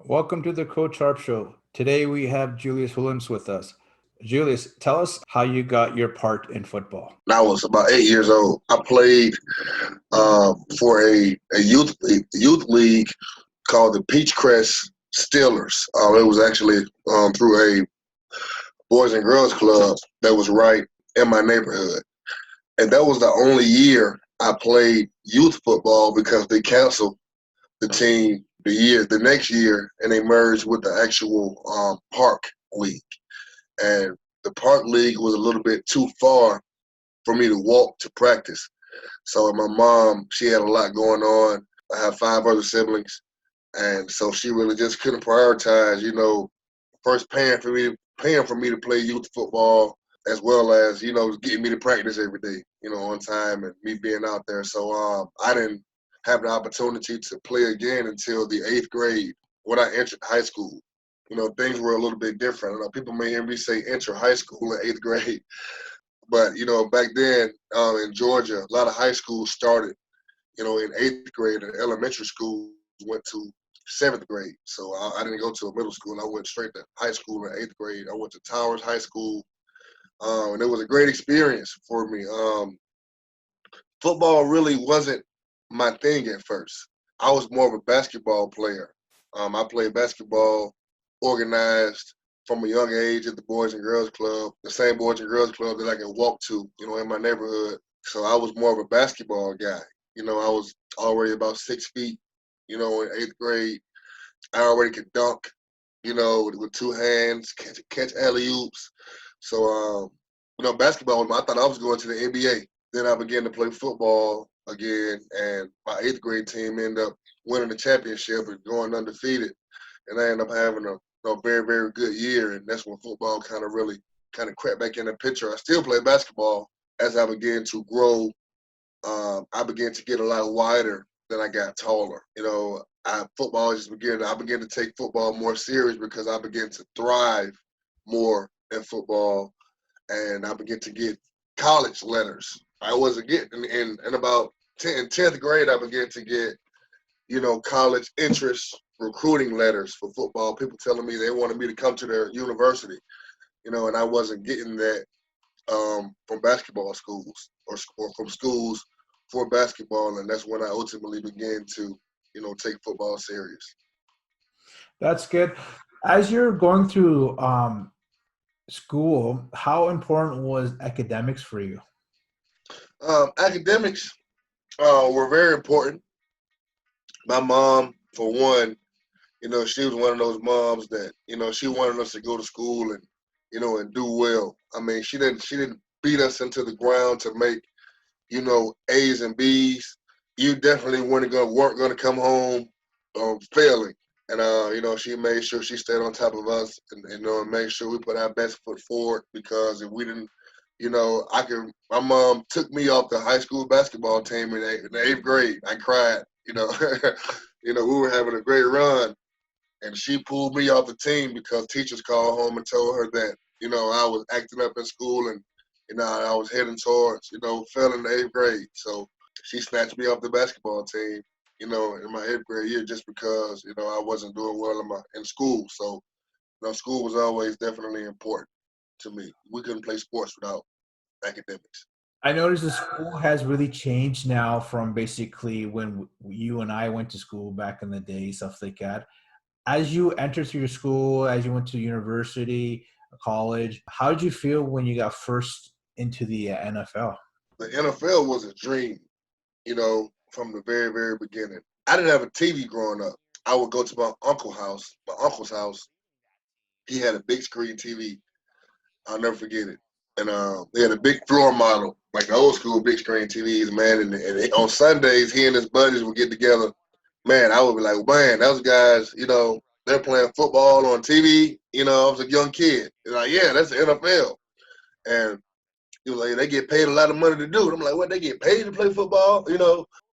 Welcome to the Coach Harp Show. Today we have Julius Williams with us. Julius, tell us how you got your part in football. When I was about 8 years old, I played for a youth league called the Peachcrest Steelers. It was actually through a boys and girls club that was right in my neighborhood. And that was the only year I played youth football because they canceled the team the next year, and they merged with the actual park league. And the park league was a little bit too far for me to walk to practice. So my mom, she had a lot going on. I have 5 other siblings, and so she really just couldn't prioritize, first paying for me to play youth football, as well as, getting me to practice every day, on time and me being out there. So I didn't have the opportunity to play again until the 8th grade when I entered high school. Things were a little bit different. People may hear me say enter high school in 8th grade, but, back then in Georgia, a lot of high schools started, in 8th grade, and elementary school went to 7th grade. So I didn't go to a middle school. I went straight to high school in 8th grade. I went to Towers High School, and it was a great experience for me. Football really wasn't my thing at first. I was more of a basketball player. I played basketball, organized from a young age at the Boys and Girls Club, the same Boys and Girls Club that I could walk to, in my neighborhood. So I was more of a basketball guy. I was already about 6 feet, in 8th grade. I already could dunk, with 2 hands, catch alley-oops. So, basketball, I thought I was going to the NBA. Then I began to play football again, and my 8th grade team ended up winning the championship and going undefeated. And I ended up having a very, very good year, and that's when football kind of crept back in the picture. I still play basketball. As I began to grow, I began to get a lot wider than I got taller. I began to take football more serious because I began to thrive more in football, and I began to get college letters. I wasn't getting in about 10th grade. I began to get, college interest recruiting letters for football. People telling me they wanted me to come to their university, and I wasn't getting that from basketball schools or from schools for basketball, and that's when I ultimately began to, take football serious. That's good. As you're going through school, how important was academics for you? Academics were very important. My mom, for one, she was one of those moms that, she wanted us to go to school and, and do well. I mean, she didn't beat us into the ground to make, A's and B's. You definitely weren't going to come home failing. And, she made sure she stayed on top of us and made sure we put our best foot forward, because if we didn't, my mom took me off the high school basketball team in the 8th grade. I cried, we were having a great run, and she pulled me off the team because teachers called home and told her that, I was acting up in school and, I was heading towards, failing the 8th grade. So she snatched me off the basketball team, in my 8th grade year, just because, I wasn't doing well in school. So, school was always definitely important to me. We couldn't play sports without academics. I noticed the school has really changed now from basically when you and I went to school back in the day, stuff like that. As you entered through your school, as you went to university, college, how did you feel when you got first into the NFL? The NFL was a dream, from the very, very beginning. I didn't have a TV growing up. I would go to my uncle's house. He had a big screen TV. I'll never forget it. And they had a big floor model, like the old school big screen TVs, man. And on Sundays, he and his buddies would get together. Man, I would be like, man, those guys, they're playing football on TV. I was a young kid. They're like, yeah, that's the NFL. And he was like, they get paid a lot of money to do it. I'm like, what, they get paid to play football?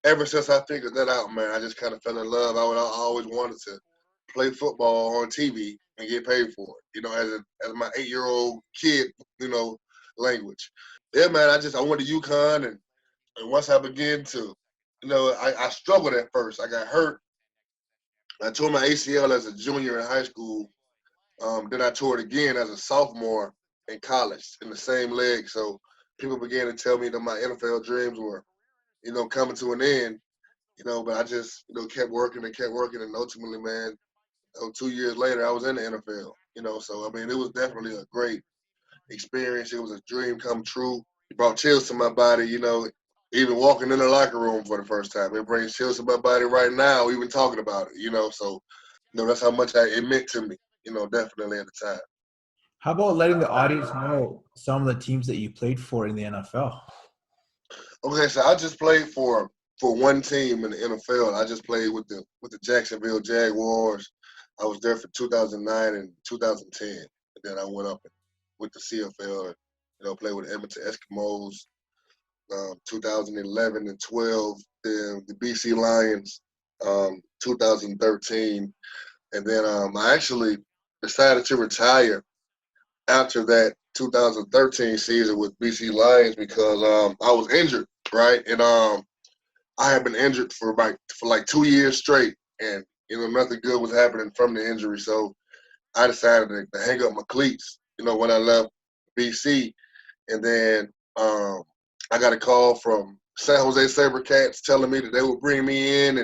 Ever since I figured that out, man, I just kind of fell in love. I always wanted to play football on TV and get paid for it. As my 8-year-old kid, language. Yeah, man, I went to UConn, and once I began to, I struggled at first. I got hurt. I tore my ACL as a junior in high school. Then I tore it again as a sophomore in college in the same leg. So people began to tell me that my NFL dreams were, coming to an end. But I just, kept working and kept working, and ultimately, man, 2 years later, I was in the NFL. So I mean, it was definitely a great experience. It was a dream come true. It brought chills to my body. Even walking in the locker room for the first time, it brings chills to my body right now. Even talking about it. So that's how much it meant to me. Definitely at the time. How about letting the audience know some of the teams that you played for in the NFL? Okay, so I just played for one team in the NFL. I just played with the Jacksonville Jaguars. I was there for 2009 and 2010, and then I went up with the CFL and played with the Edmonton Eskimos. 2011 and 12, then the BC Lions, 2013, and then I actually decided to retire after that 2013 season with BC Lions because I was injured, right? And I had been injured for like 2 years straight, and nothing good was happening from the injury. So I decided to hang up my cleats, when I left BC, and then I got a call from San Jose SaberCats telling me that they would bring me in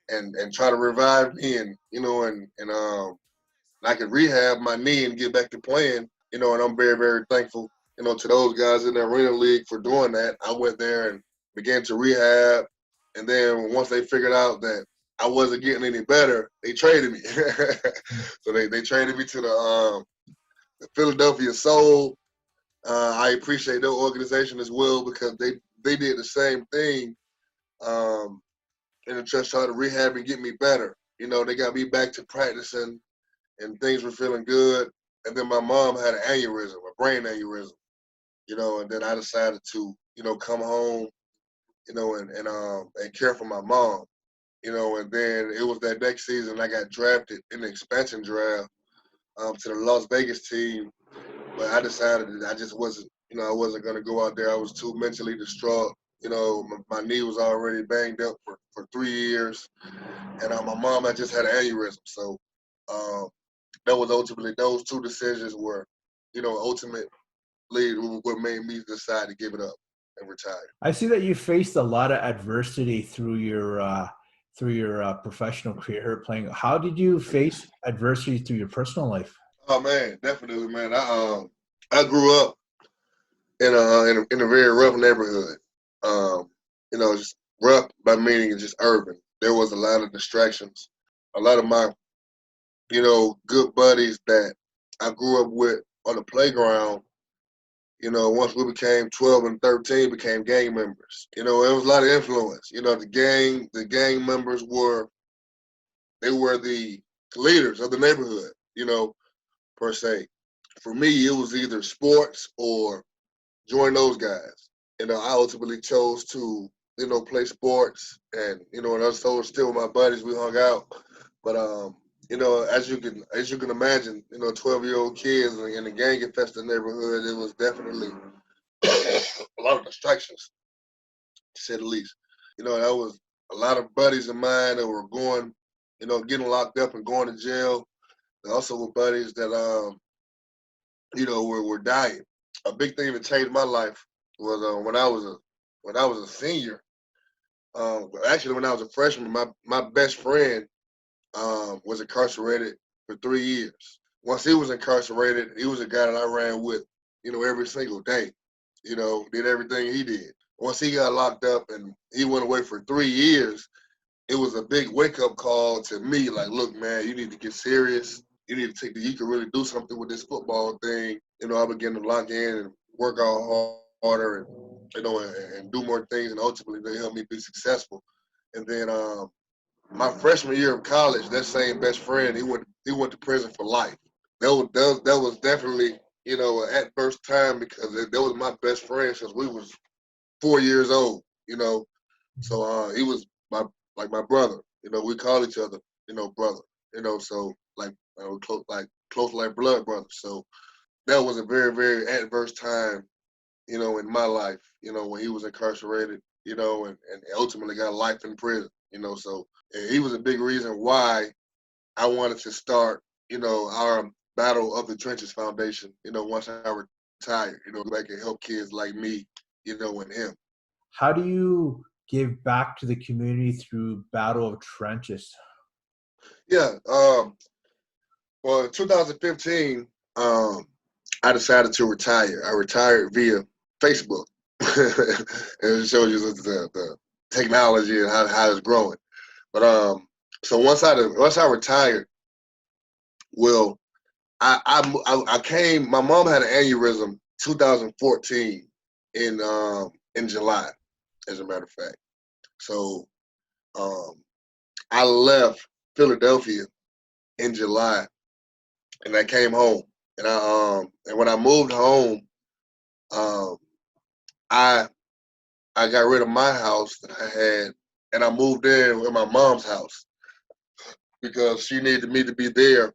and try to revive me, and I could rehab my knee and get back to playing, and I'm very, very thankful, to those guys in the Arena League for doing that. I went there and began to rehab, and then once they figured out that I wasn't getting any better, they traded me. So they traded me to the Philadelphia Soul. I appreciate their organization as well because they did the same thing, and just trying to rehab and get me better. They got me back to practicing, and things were feeling good. And then my mom had an aneurysm, a brain aneurysm, and then I decided to, come home, and care for my mom, and then it was that next season I got drafted in the expansion draft to the Las Vegas team, but I decided that I just wasn't, I wasn't going to go out there. I was too mentally distraught. My knee was already banged up for 3 years, and my mom had just had an aneurysm. So um, that was ultimately, those two decisions were, ultimately what made me decide to give it up and retire. I see that you faced a lot of adversity through your professional career playing. How did you face adversity through your personal life? Oh man, definitely, man. I grew up in a very rough neighborhood. Um, just rough by meaning just urban. There was a lot of distractions. A lot of my, good buddies that I grew up with on the playground, once we became 12 and 13, became gang members. It was a lot of influence. The gang members were the leaders of the neighborhood, per se. For me, it was either sports or join those guys. I ultimately chose to, play sports, and I was still with my buddies. We hung out, but as you can imagine, 12-year-old kids in a gang infested neighborhood, it was definitely a lot of distractions, to say the least. That was a lot of buddies of mine that were going, getting locked up and going to jail. There also were buddies that were dying. A big thing that changed my life was when I was a senior. Actually, when I was a freshman, my best friend was incarcerated for 3 years. Once he was incarcerated, he was a guy that I ran with, every single day. Did everything he did. Once he got locked up and he went away for 3 years, it was a big wake up call to me. Like, look, man, you need to get serious. You need to you can really do something with this football thing. I began to lock in and work out harder, and and do more things, and ultimately they helped me be successful. And then my freshman year of college, that same best friend, he went to prison for life. That was definitely an adverse time because that was my best friend since we was 4 years old. So he was my brother. We call each other brother. So close like blood brothers. So that was a very, very adverse time in my life, when he was incarcerated, and ultimately got life in prison, so and he was a big reason why I wanted to start, our Battle of the Trenches Foundation, once I retired, go back and help kids like me, and him. How do you give back to the community through Battle of Trenches? Yeah. Well, in 2015, I decided to retire. I retired via Facebook. It shows you the technology and how it's growing. But so once I retired, well, I came. My mom had an aneurysm 2014 in July, as a matter of fact. So um, I left Philadelphia in July, and I came home. And when I moved home, um, I I got rid of my house that I had, and I moved in with my mom's house because she needed me to be there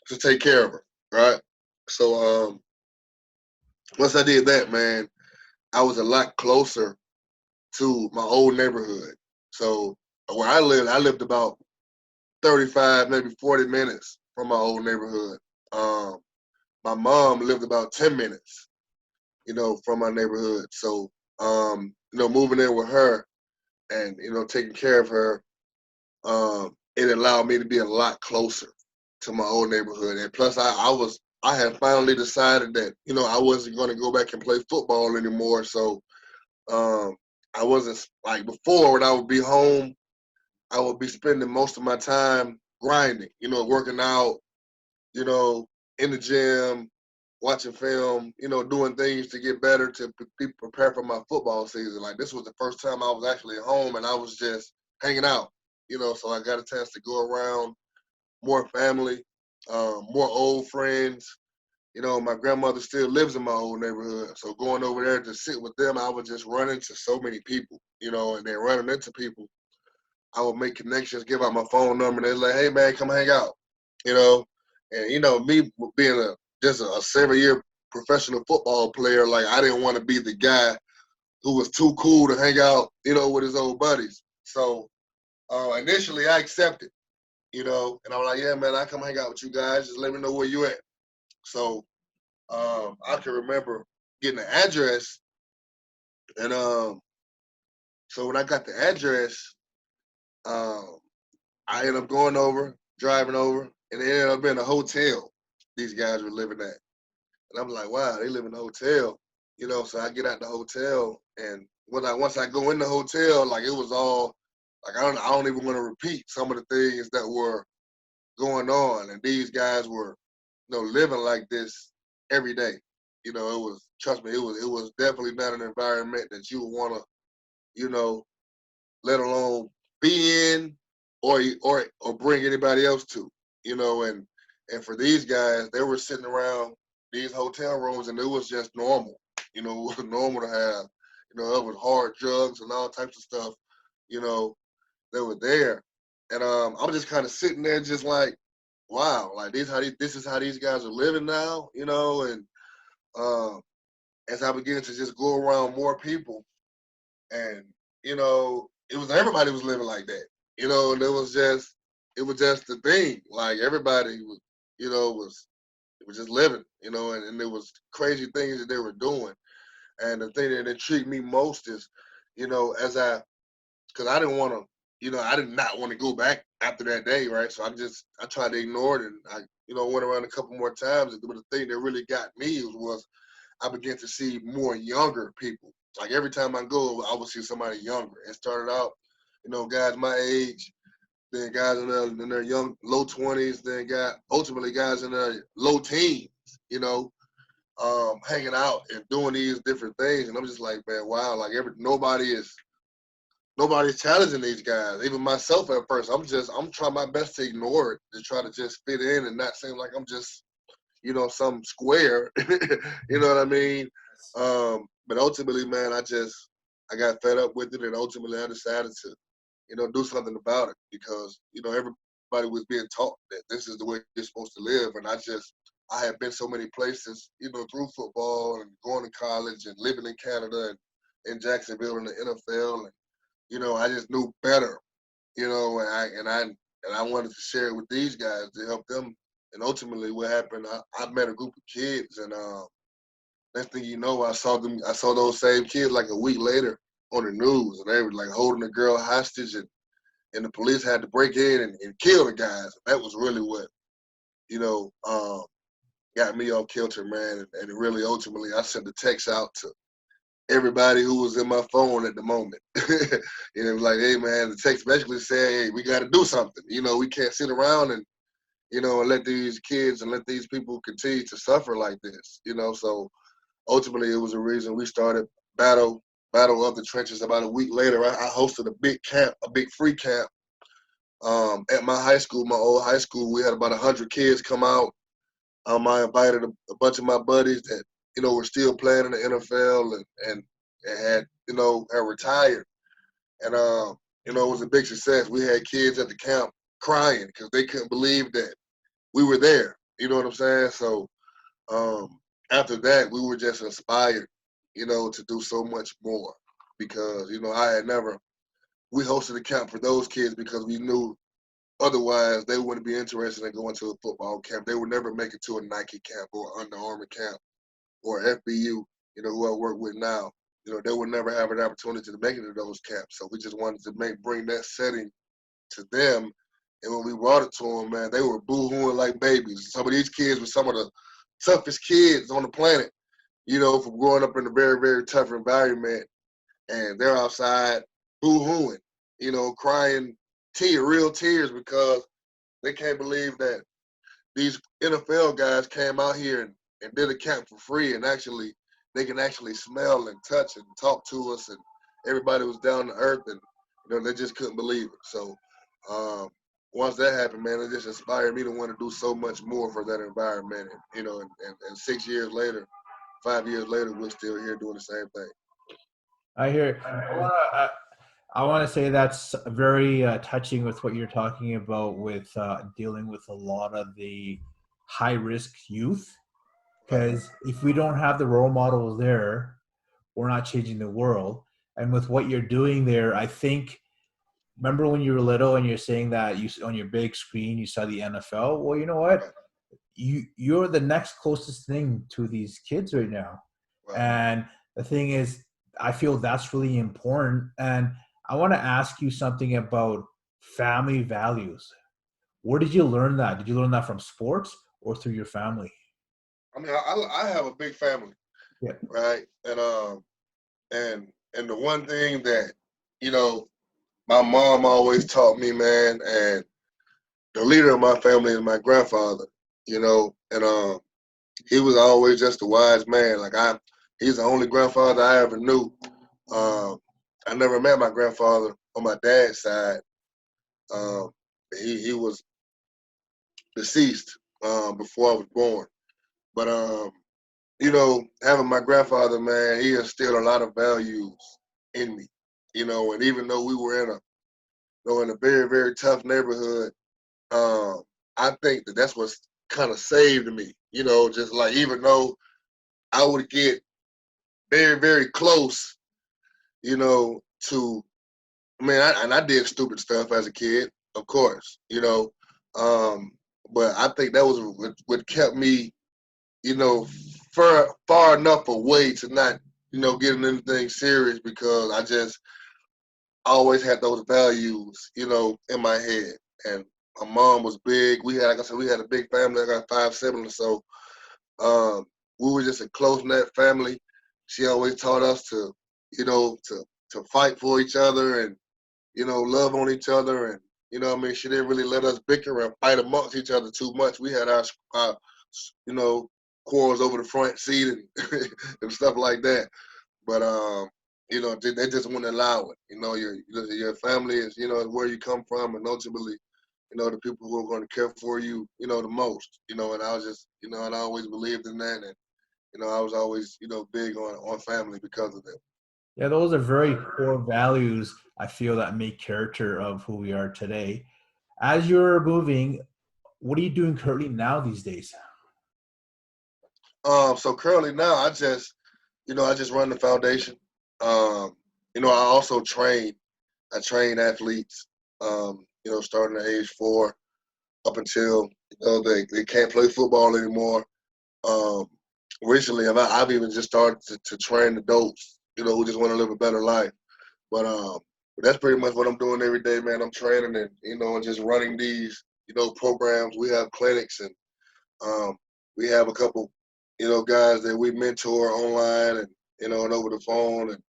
to take care of her, right? So once I did that, man, I was a lot closer to my old neighborhood. So where I lived about 35, maybe 40 minutes from my old neighborhood. Um, my mom lived about 10 minutes, from my neighborhood. So, moving in with her and, taking care of her, it allowed me to be a lot closer to my old neighborhood. And plus I had finally decided that, I wasn't going to go back and play football anymore. So, um, I wasn't like before when I would be home, I would be spending most of my time grinding, working out, you know, in the gym, watching film, doing things to get better to be prepared for my football season. Like this was the first time I was actually at home and I was just hanging out, so I got a chance to go around more family, more old friends. My grandmother still lives in my old neighborhood. So going over there to sit with them, I would just run into so many people, and then running into people, I would make connections, give out my phone number, and they're like, hey man, come hang out, you know. And me being just a 7-year professional football player, like I didn't want to be the guy who was too cool to hang out, with his old buddies. So initially I accepted, and I was like, yeah, man, I come hang out with you guys. Just let me know where you at. So I can remember getting the address, and so when I got the address, um, I ended up going over, driving over, and it ended up being a hotel these guys were living at. And I'm like, wow, they live in a hotel, So I get out the hotel, and once I go in the hotel, like it was all like I don't even want to repeat some of the things that were going on, and these guys were, living like this every day. It was, trust me, it was definitely not an environment that you would want to, you know, let alone be in or bring anybody else to, and for these guys, they were sitting around these hotel rooms and it was just normal. It was normal to have, it was hard drugs and all types of stuff, you know, that were there. And I was just kind of sitting there just like, wow, like this is how these guys are living now, and um as I began to just go around more people and it was everybody was living like that, and it was just the thing. Like everybody was, was just living, and there was crazy things that they were doing. And the thing that intrigued me most is, as because I didn't want to, I did not want to go back after that day, right? So I tried to ignore it, and I, went around a couple more times. But the thing that really got me was I began to see more younger people. Like every time I go, I would see somebody younger. It started out, guys my age, then guys in their young low 20s, then got ultimately guys in their low teens, hanging out and doing these different things. And I'm just like, man, wow, like nobody's challenging these guys. Even myself at first, I'm trying my best to ignore it, to try to just fit in and not seem like I'm just, some square. You know what I mean? But ultimately, man, I got fed up with it, and ultimately I decided to, do something about it because, everybody was being taught that this is the way you're supposed to live, and I had been so many places, through football and going to college and living in Canada and in Jacksonville in the NFL, and I just knew better, and I wanted to share it with these guys to help them. And ultimately, what happened, I met a group of kids, and next thing you know, I saw those same kids like a week later on the news, and they were like holding a girl hostage, and the police had to break in and kill the guys. That was really what, you know, um, got me off kilter, man. And really, ultimately, I sent the text out to everybody who was in my phone at the moment. Like, hey, man, the text basically said, hey, we got to do something. We can't sit around and let these kids and let these people continue to suffer like this. So ultimately, it was a reason we started Battle of the Trenches. About a week later, I hosted a big camp, a big free camp at my high school, my old high school. We had about 100 kids come out. I invited a bunch of my buddies that were still playing in the NFL and had retired, and it was a big success. We had kids at the camp crying because they couldn't believe that we were there. You know what I'm saying? So after that, we were just inspired, to do so much more because we hosted a camp for those kids because we knew otherwise they wouldn't be interested in going to a football camp. They would never make it to a Nike camp or Under Armour camp or FBU, who I work with now. They would never have an opportunity to make it to those camps. So we just wanted to bring that setting to them. And when we brought it to them, man, they were boo-hooing like babies. Some of these kids were some of the toughest kids on the planet, from growing up in a very, very tough environment. And they're outside boo-hooing, crying real tears because they can't believe that these NFL guys came out here and did a camp for free, and actually they can actually smell and touch and talk to us, and everybody was down to earth, and they just couldn't believe it. So once that happened, man, it just inspired me to want to do so much more for that environment. And 6 years later, 5 years later, we're still here doing the same thing. I hear. I want to say that's very touching with what you're talking about with dealing with a lot of the high risk youth. Because if we don't have the role models there, we're not changing the world. And with what you're doing there, I think, remember when you were little and you're saying that you on your big screen you saw the NFL? Well, you know what? You're the next closest thing to these kids right now. Right. And the thing is, I feel that's really important. And I want to ask you something about family values. Where did you learn that? Did you learn that from sports or through your family? I mean, I have a big family, Yeah. right? And the one thing that my mom always taught me, man, and the leader of my family is my grandfather, and he was always just a wise man. He's the only grandfather I ever knew. I never met my grandfather on my dad's side. Um, he was deceased before I was born. But having my grandfather, man, he instilled a lot of values in me. And even though we were in a very, very tough neighborhood, I think that's what kind of saved me. Just like even though I would get very, very close, to I did stupid stuff as a kid, of course, um, but I think that was what kept me, far enough away to not, get in anything serious because I just always had those values, in my head. And my mom was big. Like I said, we had a big family. I got 5 siblings, so um, we were just a close knit family. She always taught us to, to fight for each other and love on each other, and she didn't really let us bicker and fight amongst each other too much. We had our quarrels over the front seat and and stuff like that. But they just wouldn't allow it. Your family is where you come from, and ultimately, the people who are going to care for you, the most. And I was just, and I always believed in that, and I was always, big on family because of that. Yeah, those are very core values I feel that make character of who we are today. As you're moving, what are you doing currently now these days? So currently now I just run the foundation. I also train. I train athletes. Starting at age 4 up until they can't play football anymore. Um, Recently, I've even just started to train adults. Who just want to live a better life. But that's pretty much what I'm doing every day, man. I'm training and just running these programs. We have clinics and we have a couple guys that we mentor online and over the phone and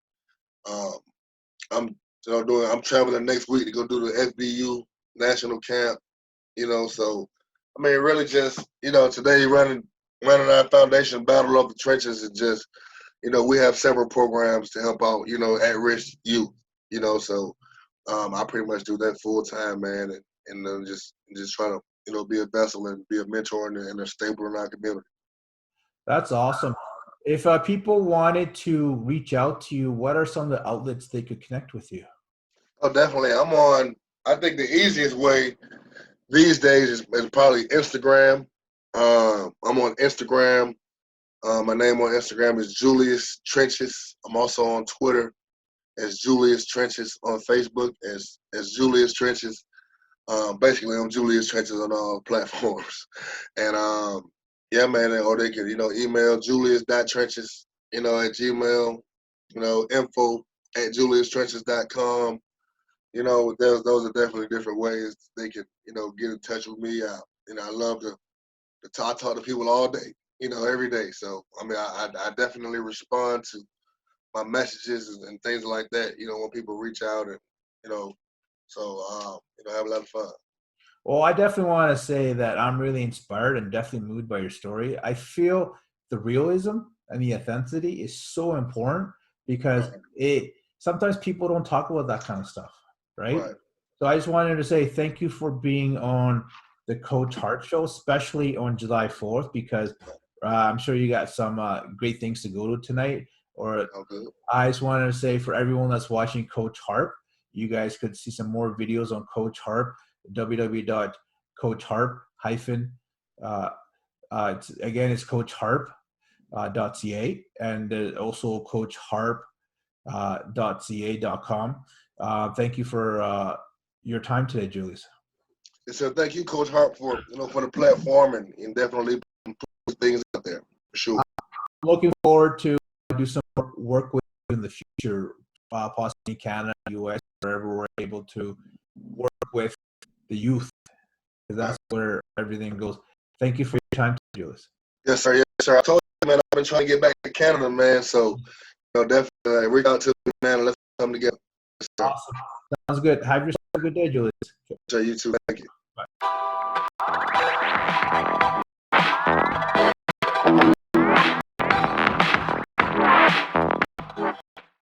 um, I'm I'm traveling next week to go do the FBU national camp. So I mean, really just today running our foundation battle of the trenches is just we have several programs to help out at risk youth. So I pretty much do that full time, man, and just try to be a vessel and be a mentor and a staple in our community. That's awesome. If people wanted to reach out to you, what are some of the outlets they could connect with you? Oh, definitely. I think the easiest way these days is probably Instagram. I'm on Instagram. My name on Instagram is Julius Trenches. I'm also on Twitter as Julius Trenches, on Facebook as Julius Trenches. Basically, I'm Julius Trenches on all platforms. And yeah, man, or they can email julius.trenches at Gmail, info@juliustrenches.com. Those are definitely different ways they can get in touch with me. I love to talk to people all day, every day. So I mean, I definitely respond to my messages and things like that. When people reach out and so have a lot of fun. Well, I definitely want to say that I'm really inspired and definitely moved by your story. I feel the realism and the authenticity is so important because Right. it sometimes people don't talk about that kind of stuff, right? Right. So I just wanted to say thank you for being on the Coach Harp Show, especially on July 4th, because I'm sure you got some great things to go to tonight. Or Okay. I just wanted to say for everyone that's watching Coach Harp, you guys could see some more videos on Coach Harp, www.coachharp hyphen it's Coach Harp .ca and also Coach Harp .ca.com. Thank you for your time today, Julius. So thank you, Coach Harp, for for the platform and definitely put things out there for sure. I'm looking forward to do some work with you in the future, possibly in Canada, US, wherever we're able to work with the youth, because that's where everything goes. Thank you for your time, Julius. Yes, sir. Yes, sir. I told you, man, I've been trying to get back to Canada, man. So definitely reach out to me, man, and let's come together. Yes, sir. Awesome. Sounds good. Have yourself a good day, Julius. Sir, you too. Thank you. Bye.